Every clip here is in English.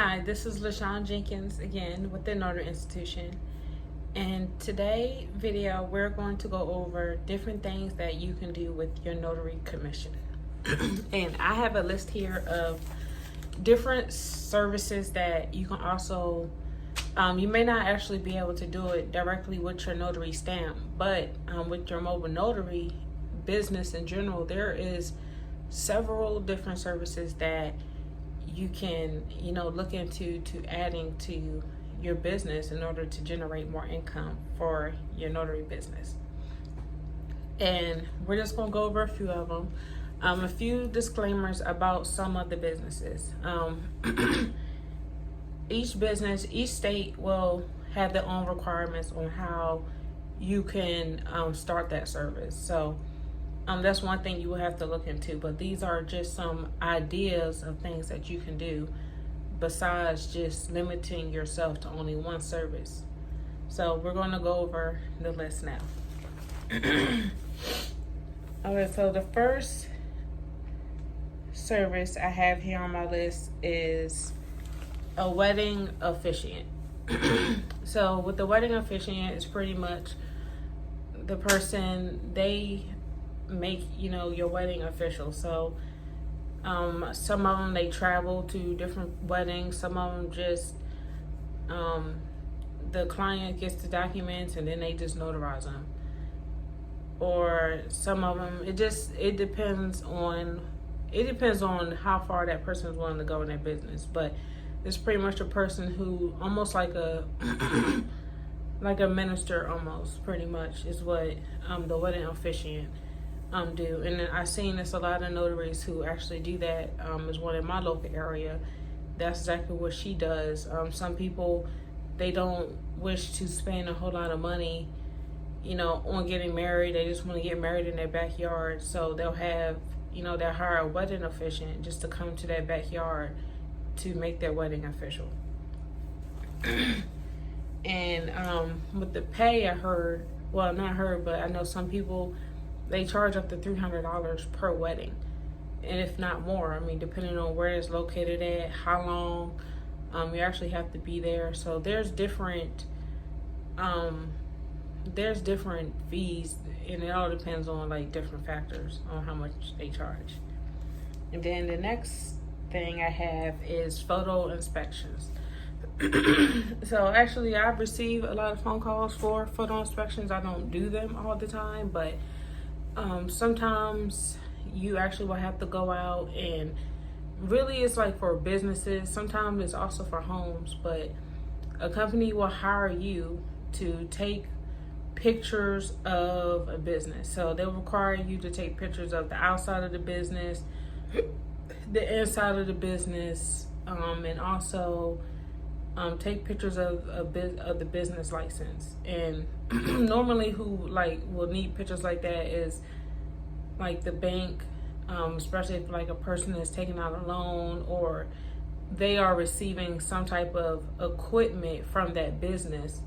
Hi, this is LaShawn Jenkins again with the Notary Institution. And today video, we're going to go over different things that you can do with your notary commission. And I have a list here of different services that you can also, you may not actually be able to do it directly with your notary stamp, but with your mobile notary business in general, there is several different services that you can, look into adding to your business in order to generate more income for your notary business. And we're just going to go over a few of them. A few disclaimers about some of the businesses. Each state will have their own requirements on how you can start that service. So that's one thing you will have to look into, but these are just some ideas of things that you can do besides just limiting yourself to only one service. So we're going to go over the list now. Okay, so the first service I have here on my list is a wedding officiant. So with the wedding officiant, it's pretty much the person, they make your wedding official. So some of them, they travel to different weddings. Some of them just the client gets the documents and then they just notarize them, or some of them it depends on how far that person is willing to go in their business. But it's pretty much a person who almost like a like a minister, almost, pretty much is what the wedding officiant do. And I've seen this a lot of notaries who actually do that. There's one in my local area. That's exactly what she does. Some people, they don't wish to spend a whole lot of money, on getting married. They just want to get married in their backyard. So they'll have, they'll hire a wedding officiant just to come to their backyard to make their wedding official. And with the pay, I heard, well, not heard, but I know some people, they charge up to $300 per wedding, and if not more. I mean, depending on where it's located at, how long you actually have to be there. So there's different fees, and it all depends on like different factors on how much they charge. And then the next thing I have is photo inspections. So actually, I've received a lot of phone calls for photo inspections. I don't do them all the time, but sometimes you actually will have to go out, and really it's like for businesses. Sometimes it's also for homes, but a company will hire you to take pictures of a business. So they'll require you to take pictures of the outside of the business, the inside of the business, and also take pictures of the business license. And normally who will need pictures like that is like the bank, especially if like a person is taking out a loan, or they are receiving some type of equipment from that business.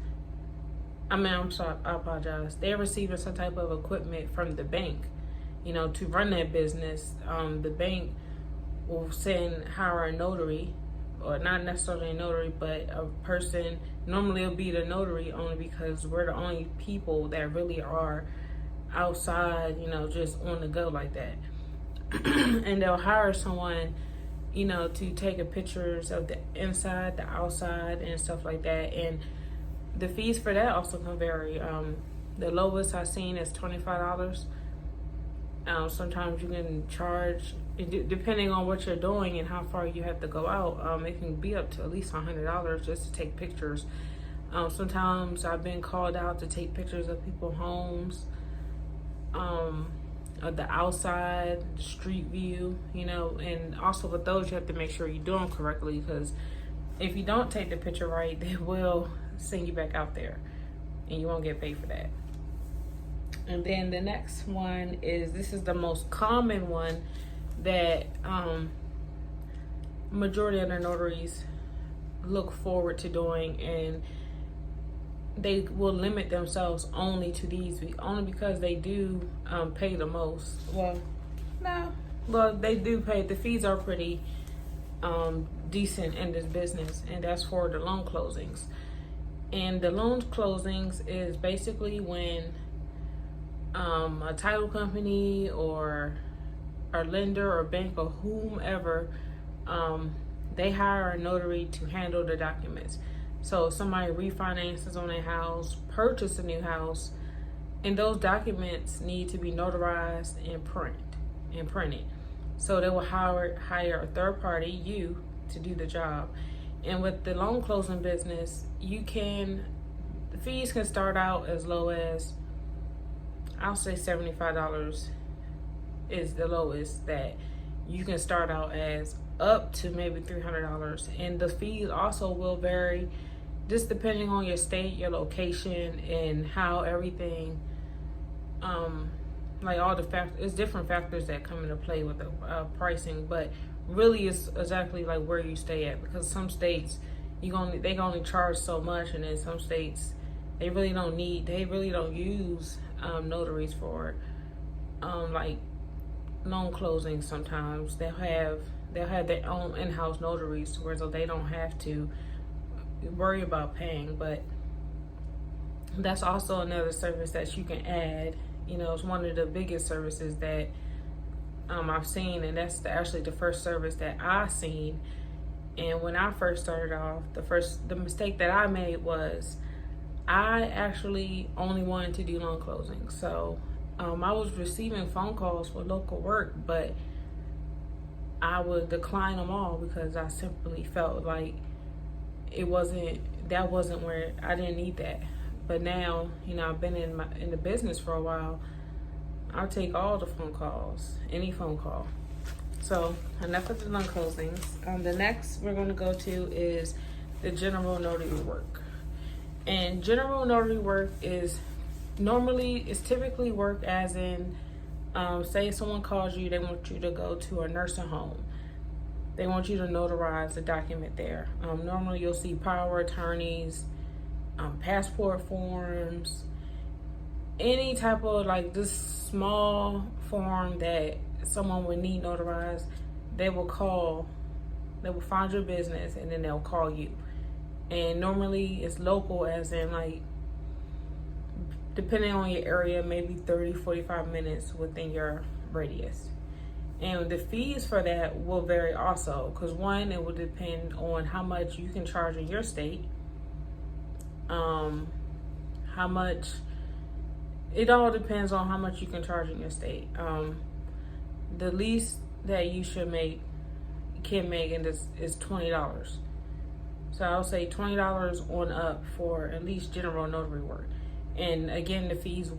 I'm sorry, I apologize. They're receiving some type of equipment from the bank, to run that business. The bank will hire a notary, or not necessarily a notary, but a person. Normally it'll be the notary, only because we're the only people that really are outside, just on the go like that. And they'll hire someone, to take pictures of the inside, the outside, and stuff like that. And the fees for that also can vary. The lowest I've seen is $25. Sometimes you can charge, depending on what you're doing and how far you have to go out, it can be up to at least $100 just to take pictures. Sometimes I've been called out to take pictures of people's homes, of the outside, the street view, and also with those you have to make sure you do them correctly, because if you don't take the picture right, they will send you back out there and you won't get paid for that. And then the next one is, this is the most common one that majority of the notaries look forward to doing, and they will limit themselves only to these, only because they do pay the most. Well, no, well, they do pay. The fees are pretty decent in this business, and that's for the loan closings. And the loan closings is basically when a title company or a lender or bank or whomever, they hire a notary to handle the documents. So if somebody refinances on their house, purchase a new house, and those documents need to be notarized and printed. So they will hire a third party, you, to do the job. And with the loan closing business, the fees can start out as low as, I'll say $75 is the lowest that you can start out as, up to maybe $300. And the fees also will vary just depending on your state, your location, and how everything, like all the factors, it's different factors that come into play with the pricing, but really it's exactly like where you stay at, because some states they can only charge so much, and then some states they really don't use notaries for like loan closings. Sometimes they'll have their own in-house notaries where they don't have to worry about paying. But that's also another service that you can add. It's one of the biggest services that I've seen, and that's actually the first service that I seen. And when I first started off, the mistake that I made was I actually only wanted to do loan closings. So I was receiving phone calls for local work, but I would decline them all because I simply felt like that wasn't where I didn't need that. But now, I've been in the business for a while. I'll take all the phone calls, any phone call. So enough of the loan closings. The next we're going to go to is the general notary work. And general notary work is typically work as in, say someone calls you, they want you to go to a nursing home. They want you to notarize the document there. Normally you'll see power attorneys, passport forms, any type of like this small form that someone would need notarized. They will find your business and then they'll call you. And normally it's local, as in like, depending on your area, maybe 30-45 minutes within your radius. And the fees for that will vary also, because one, it will depend on how much you can charge in your state. It all depends on how much you can charge in your state. The least that you can make in this is $20. So I'll say $20 on up for at least general notary work. And again, the fees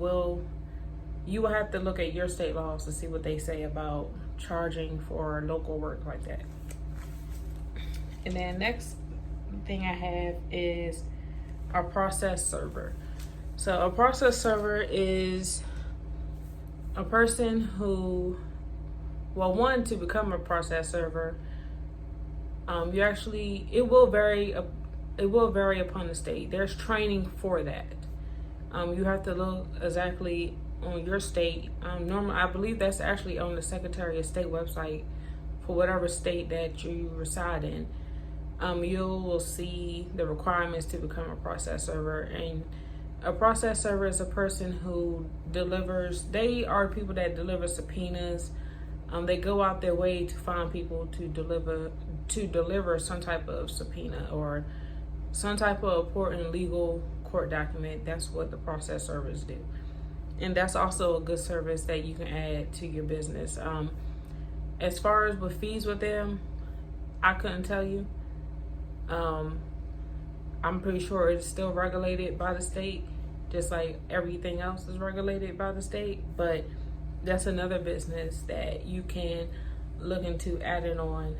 you will have to look at your state laws to see what they say about charging for local work like that. And then next thing I have is a process server. So a process server is a person who, one, to become a process server, it will vary upon the state. There's training for that. You have to look exactly on your state. Normally, I believe that's actually on the Secretary of State website for whatever state that you reside in. You will see the requirements to become a process server. And a process server is a person who they are people that deliver subpoenas. They go out their way to find people to deliver some type of subpoena or some type of important legal court document. That's what the process servers do. And that's also a good service that you can add to your business. As far as with fees with them, I couldn't tell you. I'm pretty sure it's still regulated by the state, just like everything else is regulated by the state. But that's another business that you can look into adding on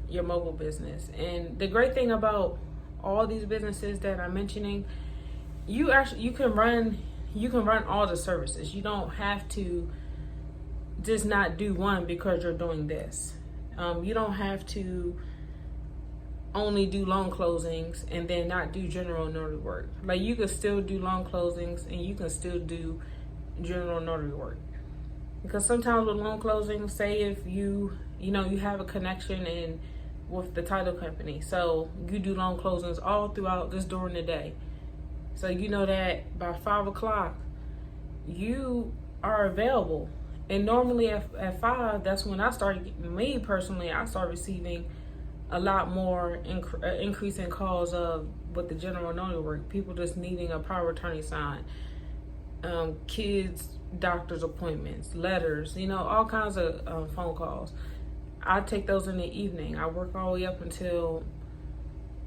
your mobile business. And the great thing about all these businesses that I'm mentioning, you can run all the services. You don't have to just not do one because you're doing this. You don't have to only do loan closings and then not do general notary work. Like, you can still do loan closings and you can still do general notary work. Because sometimes with loan closings, say if you you have a connection with the title company. So you do loan closings all throughout, just during the day. So you know that by 5 o'clock, you are available. And normally at 5, that's when I started, me personally, I start receiving a lot more increase in calls with the general notary work. People just needing a power of attorney signed, kids, doctor's appointments, letters, all kinds of phone calls. I take those in the evening. I work all the way up until,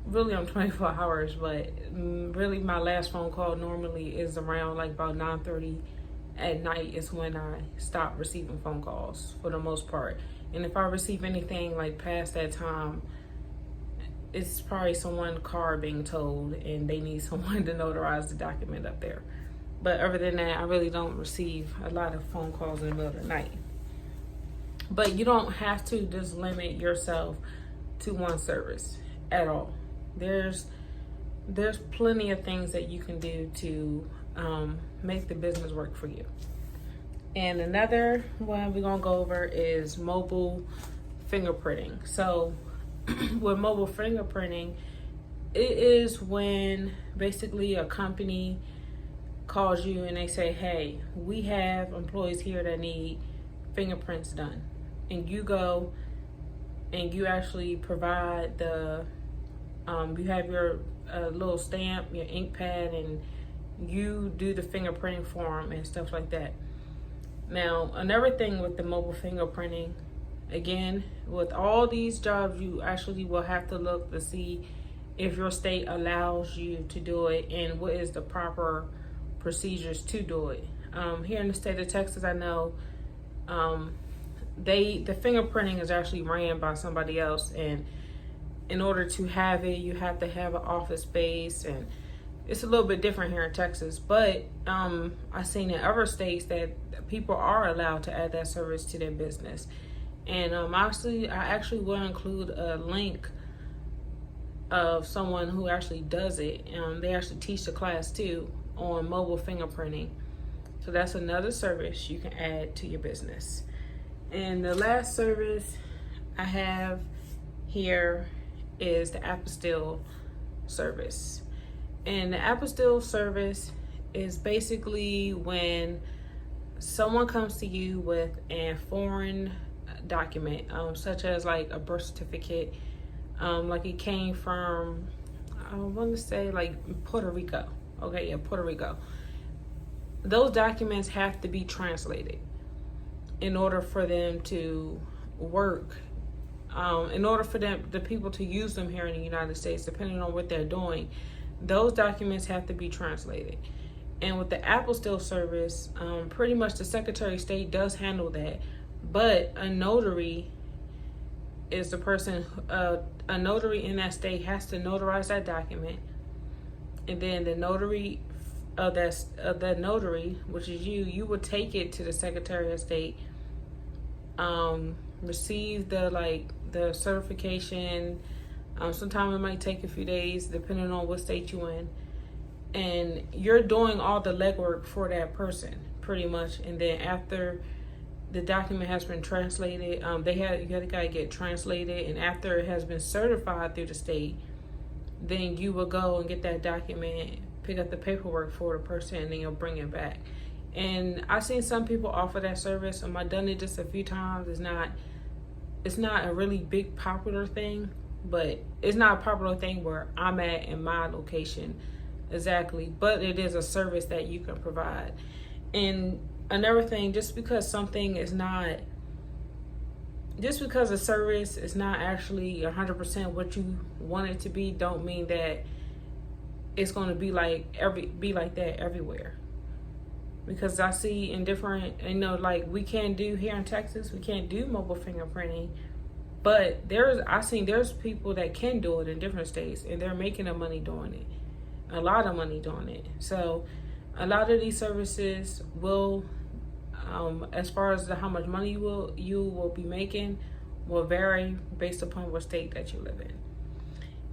really I'm 24 hours, but really my last phone call normally is around like about 9:30 at night is when I stop receiving phone calls for the most part. And if I receive anything like past that time, it's probably someone's car being towed and they need someone to notarize the document up there. But other than that, I really don't receive a lot of phone calls in the middle of the night. But you don't have to just limit yourself to one service at all. There's plenty of things that you can do to make the business work for you. And another one we're gonna go over is mobile fingerprinting. So with mobile fingerprinting, it is when basically a company calls you and they say, hey, we have employees here that need fingerprints done. And you go and you actually provide you have your little stamp, your ink pad, and you do the fingerprinting form and stuff like that. Now, another thing with the mobile fingerprinting, again, with all these jobs, you actually will have to look to see if your state allows you to do it and what is the proper procedures to do it. Here in the state of Texas, I know the fingerprinting is actually ran by somebody else, and in order to have it, you have to have an office space, and it's a little bit different here in Texas. But I've seen in other states that people are allowed to add that service to their business. And I actually will include a link of someone who actually does it. They actually teach the class too on mobile fingerprinting. So that's another service you can add to your business. And the last service I have here is the Apostille service. And the Apostille service is basically when someone comes to you with a foreign document, such as like a birth certificate, like it came from, I want to say like Puerto Rico. Okay, yeah, Puerto Rico. Those documents have to be translated in order for them to work. In order for the people to use them here in the United States, depending on what they're doing, those documents have to be translated. And with the Apostille service, pretty much the Secretary of State does handle that, but a notary is the person, a notary in that state has to notarize that document, and then the notary of that notary, which is you would take it to the Secretary of State, receive the certification. Sometimes it might take a few days depending on what state you're in, and you're doing all the legwork for that person pretty much. And then after the document has been translated, you gotta get translated, and after it has been certified through the state, then you will go and get that document, pick up the paperwork for the person, and then you'll bring it back. And I've seen some people offer that service. I've done it just a few times. It's not a really big popular thing, but it's not a popular thing where I'm at in my location exactly, but it is a service that you can provide. And another thing, just because a service is not actually 100% what you want it to be, don't mean that it's going to be like that everywhere. Because I see in different, like we can't do here in Texas, we can't do mobile fingerprinting, but there's people that can do it in different states, and they're making a lot of money doing it. So a lot of these services will, as far as how much money you will be making, will vary based upon what state that you live in.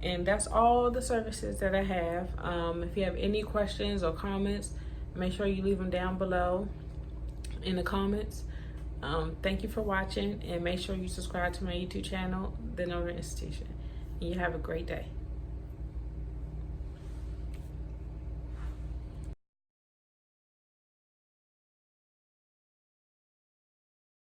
And that's all the services that I have. If you have any questions or comments, make sure you leave them down below in the comments. Thank you for watching, and make sure you subscribe to my YouTube channel, The Notary Institution. And you have a great day.